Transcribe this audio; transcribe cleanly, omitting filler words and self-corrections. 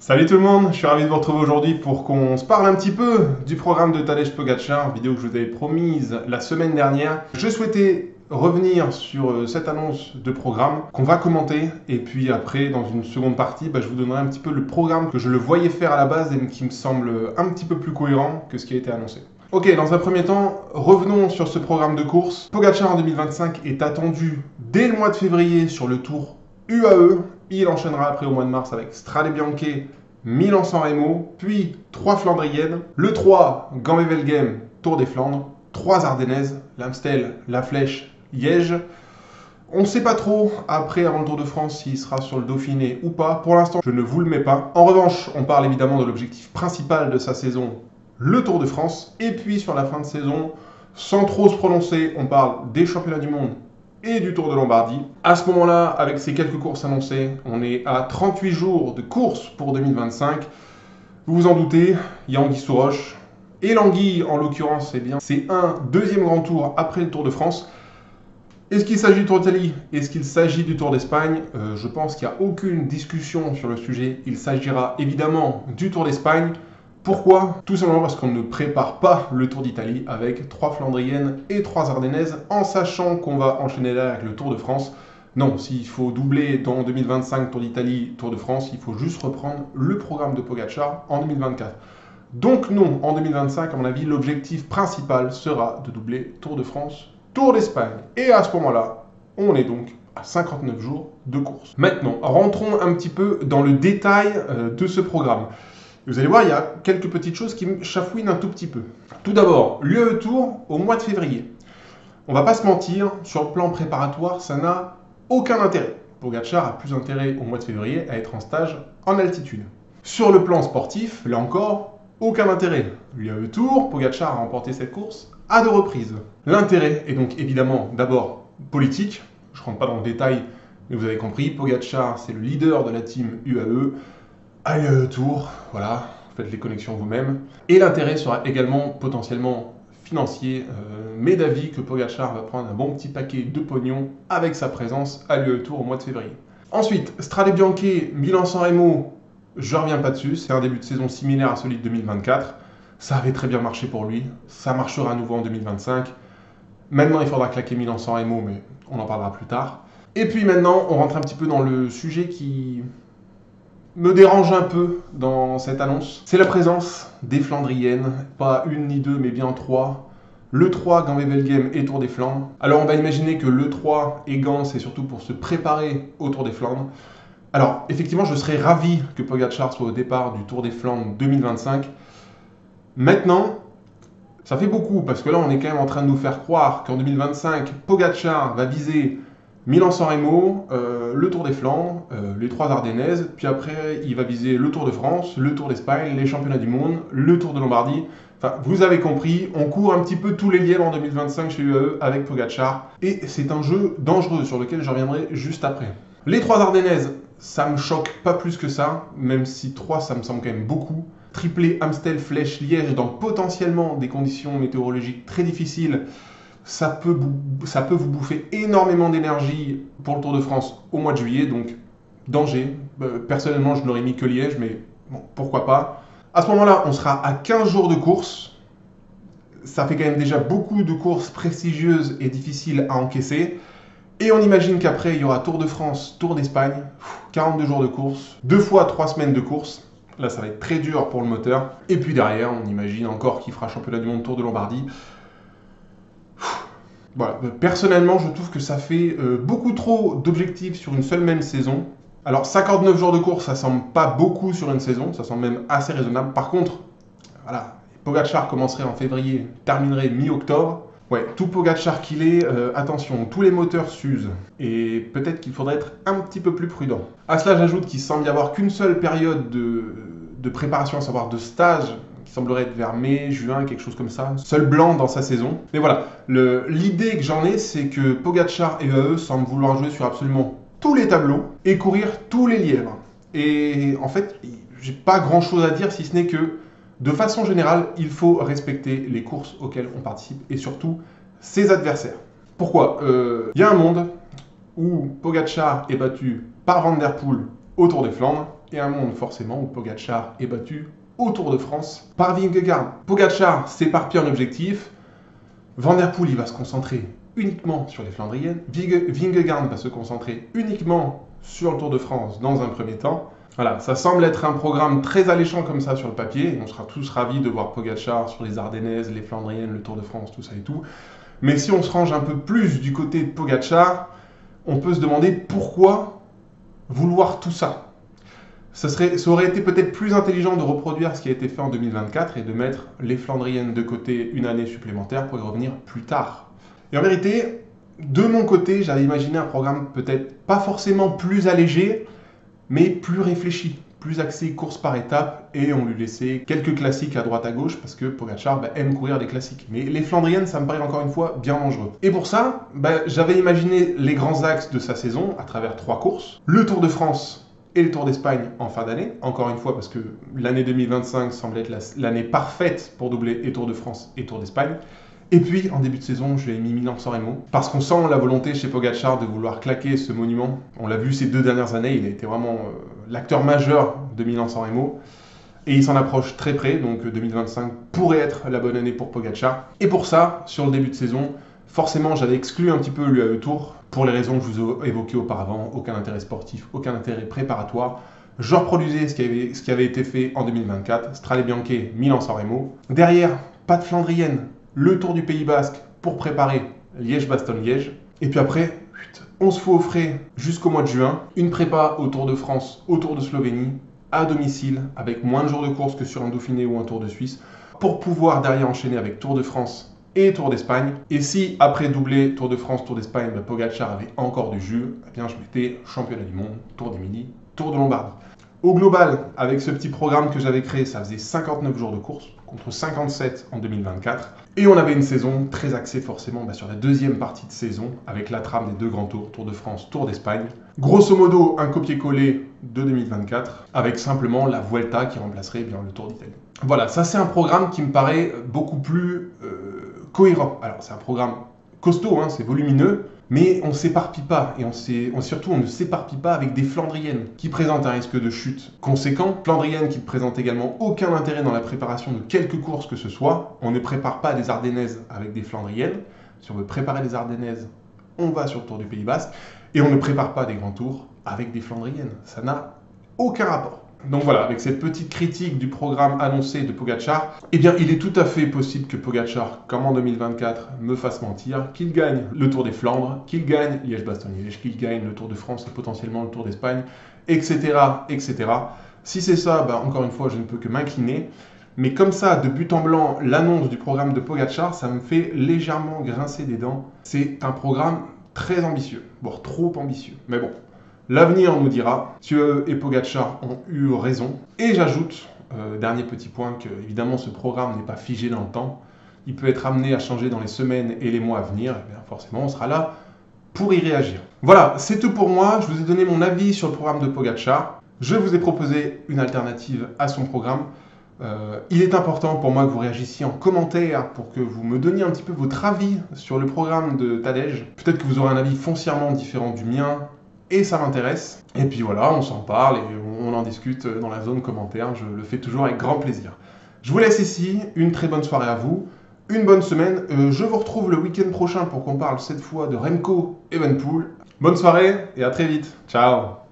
Salut tout le monde, je suis ravi de vous retrouver aujourd'hui pour qu'on se parle un petit peu du programme de Tadej Pogačar, vidéo que je vous avais promise la semaine dernière. Je souhaitais revenir sur cette annonce de programme qu'on va commenter et puis après dans une seconde partie je vous donnerai un petit peu le programme que je le voyais faire à la base et qui me semble un petit peu plus cohérent que ce qui a été annoncé. Ok, dans un premier temps, revenons sur ce programme de course. Pogačar en 2025 est attendu dès le mois de février sur le Tour UAE. Il enchaînera après au mois de mars avec Strade Bianche, Milan-San Remo, puis 3 Flandriennes. Le 3, Gambé-Velgem, Tour des Flandres. 3 Ardennaises, l'Amstel, la Flèche, Liège. On ne sait pas trop, après, avant le Tour de France, s'il sera sur le Dauphiné ou pas. Pour l'instant, je ne vous le mets pas. En revanche, on parle évidemment de l'objectif principal de sa saison, le Tour de France. Et puis, sur la fin de saison, sans trop se prononcer, on parle des championnats du monde et du Tour de Lombardie. À ce moment-là, avec ces quelques courses annoncées, on est à 38 jours de course pour 2025. Vous vous en doutez, il y a Anguille sous roche. Et l'Anguille, en l'occurrence, c'est un deuxième grand tour après le Tour de France. Est-ce qu'il s'agit du Tour d'Italie? Est-ce qu'il s'agit du Tour d'Espagne? Je pense qu'il n'y a aucune discussion sur le sujet. Il s'agira évidemment du Tour d'Espagne. Pourquoi? Tout simplement parce qu'on ne prépare pas le Tour d'Italie avec 3 Flandriennes et 3 Ardennaises en sachant qu'on va enchaîner là avec le Tour de France. Non, s'il faut doubler dans 2025 Tour d'Italie, Tour de France, il faut juste reprendre le programme de Pogačar en 2024. Donc non, en 2025, à mon avis, l'objectif principal sera de doubler Tour de France, Tour d'Espagne. Et à ce moment-là, on est donc à 59 jours de course. Maintenant, rentrons un petit peu dans le détail de ce programme. Vous allez voir, il y a quelques petites choses qui me chafouinent un tout petit peu. Tout d'abord, l'UAE Tour au mois de février. On va pas se mentir, sur le plan préparatoire, ça n'a aucun intérêt. Pogačar a plus intérêt au mois de février à être en stage en altitude. Sur le plan sportif, là encore, aucun intérêt. L'UAE Tour, Pogačar a remporté cette course à 2 reprises. L'intérêt est donc évidemment d'abord politique. Je ne rentre pas dans le détail, mais vous avez compris, Pogačar, c'est le leader de la team UAE. À l'UAE Tour, voilà, faites les connexions vous-même. Et l'intérêt sera également potentiellement financier, mais d'avis que Pogačar va prendre un bon petit paquet de pognon avec sa présence à l'UAE Tour au mois de février. Ensuite, Strade Bianche, Milan-San Remo, je ne reviens pas dessus, c'est un début de saison similaire à celui de 2024. Ça avait très bien marché pour lui, ça marchera à nouveau en 2025. Maintenant, il faudra claquer Milan-San Remo, mais on en parlera plus tard. Et puis maintenant, on rentre un petit peu dans le sujet qui me dérange un peu dans cette annonce. C'est la présence des Flandriennes, pas une ni deux, mais bien 3. Le 3, Gambé-Velgem et Tour des Flandres. Alors on va imaginer que le 3 et Gand, c'est surtout pour se préparer au Tour des Flandres. Alors effectivement, je serais ravi que Pogačar soit au départ du Tour des Flandres 2025. Maintenant, ça fait beaucoup, parce que là on est quand même en train de nous faire croire qu'en 2025, Pogačar va viser Milan-San Remo, le Tour des Flandres, les 3 Ardennaises, puis après il va viser le Tour de France, le Tour d'Espagne, les championnats du monde, le Tour de Lombardie. Enfin, vous avez compris, on court un petit peu tous les lièvres en 2025 chez UAE avec Pogačar, et c'est un jeu dangereux sur lequel je reviendrai juste après. Les 3 Ardennaises, ça me choque pas plus que ça, même si 3 ça me semble quand même beaucoup. Triplé Amstel, Flèche, Liège, dans potentiellement des conditions météorologiques très difficiles. Ça peut vous bouffer énormément d'énergie pour le Tour de France au mois de juillet, donc danger. Personnellement, je n'aurais mis que Liège, mais bon, pourquoi pas. À ce moment-là, on sera à 15 jours de course. Ça fait quand même déjà beaucoup de courses prestigieuses et difficiles à encaisser. Et on imagine qu'après, il y aura Tour de France, Tour d'Espagne, 42 jours de course, 2 fois 3 semaines de course. Là, ça va être très dur pour le moteur. Et puis derrière, on imagine encore qu'il fera championnat du monde, Tour de Lombardie. Voilà. Personnellement, je trouve que ça fait beaucoup trop d'objectifs sur une seule même saison. Alors, 59 jours de course, ça semble pas beaucoup sur une saison, ça semble même assez raisonnable. Par contre, voilà, Pogačar commencerait en février, terminerait mi-octobre. Ouais, tout Pogačar qu'il est, attention, tous les moteurs s'usent. Et peut-être qu'il faudrait être un petit peu plus prudent. À cela, j'ajoute qu'il semble y avoir qu'une seule période de préparation, à savoir de stage, qui semblerait être vers mai, juin, quelque chose comme ça. Seul blanc dans sa saison. Mais voilà, l'idée que j'en ai, c'est que Pogačar et UAE semblent vouloir jouer sur absolument tous les tableaux et courir tous les lièvres. Et en fait, j'ai pas grand-chose à dire si ce n'est que, de façon générale, il faut respecter les courses auxquelles on participe et surtout ses adversaires. Pourquoi? Il y a un monde où Pogačar est battu par Van der Poel au Tour des Flandres. et un monde forcément où Pogačar est battu au Tour de France par Vingegaard. Pogačar s'éparpille en objectif, Van der Poel il va se concentrer uniquement sur les Flandriennes, Vingegaard va se concentrer uniquement sur le Tour de France dans un premier temps. Voilà, ça semble être un programme très alléchant comme ça sur le papier. On sera tous ravis de voir Pogačar sur les Ardennaises, les Flandriennes, le Tour de France, tout ça et tout. Mais si on se range un peu plus du côté de Pogačar, on peut se demander pourquoi vouloir tout ça. Ça aurait été peut-être plus intelligent de reproduire ce qui a été fait en 2024 et de mettre les Flandriennes de côté une année supplémentaire pour y revenir plus tard. Et en vérité, de mon côté, j'avais imaginé un programme peut-être pas forcément plus allégé, mais plus réfléchi, plus axé course par étape, et on lui laissait quelques classiques à droite à gauche, parce que Pogačar aime courir des classiques. Mais les Flandriennes, ça me paraît encore une fois bien dangereux. Et pour ça, j'avais imaginé les grands axes de sa saison à travers 3 courses. Le Tour de France et le Tour d'Espagne en fin d'année, encore une fois parce que l'année 2025 semble être l'année parfaite pour doubler et Tour de France et Tour d'Espagne. Et puis, en début de saison, je lui ai mis Milan-San Remo, parce qu'on sent la volonté chez Pogačar de vouloir claquer ce monument. On l'a vu ces 2 dernières années, il a été vraiment l'acteur majeur de Milan-San Remo. Et il s'en approche très près, donc 2025 pourrait être la bonne année pour Pogačar. Et pour ça, sur le début de saison, forcément, j'avais exclu un petit peu l'UAE Tour, pour les raisons que je vous ai évoquées auparavant, aucun intérêt sportif, aucun intérêt préparatoire. Je reproduisais ce qui avait été fait en 2024, Strade Bianche, Milan-San Remo. Derrière, pas de Flandrienne. Le Tour du Pays Basque pour préparer Liège-Bastogne-Liège. Et puis après, on se fout au frais jusqu'au mois de juin. Une prépa au Tour de France, au Tour de Slovénie, à domicile, avec moins de jours de course que sur un Dauphiné ou un Tour de Suisse, pour pouvoir derrière enchaîner avec Tour de France et Tour d'Espagne. Et si, après doublé Tour de France, Tour d'Espagne, Pogačar avait encore du jus, eh bien je mettais championnat du monde, Tour d'Émilie, Tour de Lombardie. Au global, avec ce petit programme que j'avais créé, ça faisait 59 jours de course, contre 57 en 2024. Et on avait une saison très axée forcément sur la deuxième partie de saison, avec la trame des 2 grands tours, Tour de France, Tour d'Espagne. Grosso modo, un copier-coller de 2024, avec simplement la Vuelta qui remplacerait bien le Tour d'Italie. Voilà, ça c'est un programme qui me paraît beaucoup plus cohérent. Alors c'est un programme costaud, c'est volumineux, mais on ne s'éparpille pas, et surtout on ne s'éparpille pas avec des Flandriennes qui présentent un risque de chute conséquent, Flandriennes qui ne présentent également aucun intérêt dans la préparation de quelque course que ce soit. On ne prépare pas des Ardennaises avec des Flandriennes. Si on veut préparer les Ardennaises, on va sur le Tour du Pays Basque, et on ne prépare pas des grands tours avec des Flandriennes. Ça n'a aucun rapport. Donc voilà, avec cette petite critique du programme annoncé de Pogačar, eh bien il est tout à fait possible que Pogačar, comme en 2024, me fasse mentir, qu'il gagne le Tour des Flandres, qu'il gagne Liège-Bastogne-Liège, qu'il gagne le Tour de France et potentiellement le Tour d'Espagne, etc., etc. Si c'est ça, encore une fois, je ne peux que m'incliner. Mais comme ça, de but en blanc, l'annonce du programme de Pogačar, ça me fait légèrement grincer des dents. C'est un programme très ambitieux, voire trop ambitieux. Mais bon. L'avenir nous dira si et Pogačar ont eu raison. Et j'ajoute, dernier petit point, que évidemment ce programme n'est pas figé dans le temps. Il peut être amené à changer dans les semaines et les mois à venir. Et bien forcément, on sera là pour y réagir. Voilà, c'est tout pour moi. Je vous ai donné mon avis sur le programme de Pogačar. Je vous ai proposé une alternative à son programme. Il est important pour moi que vous réagissiez en commentaire pour que vous me donniez un petit peu votre avis sur le programme de Tadej. Peut-être que vous aurez un avis foncièrement différent du mien. Et ça m'intéresse. Et puis voilà, on s'en parle et on en discute dans la zone commentaire. Je le fais toujours avec grand plaisir. Je vous laisse ici. Une très bonne soirée à vous. Une bonne semaine. Je vous retrouve le week-end prochain pour qu'on parle cette fois de Remco Evenepoel. Bonne soirée et à très vite. Ciao.